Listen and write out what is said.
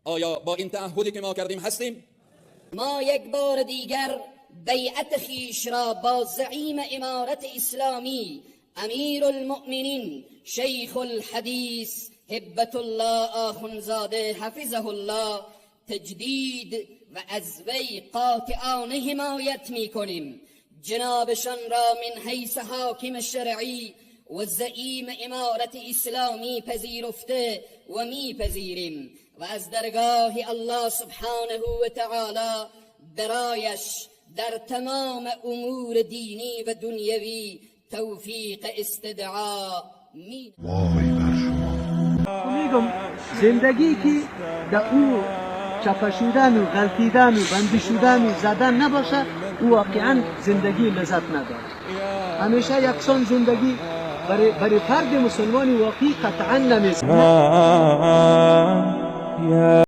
آیا با این تعهدی که ما کردیم هستیم؟ ما یک بار دیگر بیعت خیش را با زعیم امارت اسلامی امیر المؤمنین شیخ الحدیث هبت الله آخونزاده حفظه الله تجدید و از وی قاطعانه حمایت می کنیم. جنابشان را من حیث حاکم شرعی و زعیم امارت اسلامی پذیرفته و میپذیریم و از درگاه الله سبحانه و تعالی برایش در تمام امور دینی و دنیوی توفیق استدعا می. میگم زندگی که در او چپه شدن و غلطیدن و بندی شدن و زدن نباشه او واقعا زندگی لذت نداره. همیشه یکسان زندگی برای فرد مسلمانی واقعی قطعا نمیشه.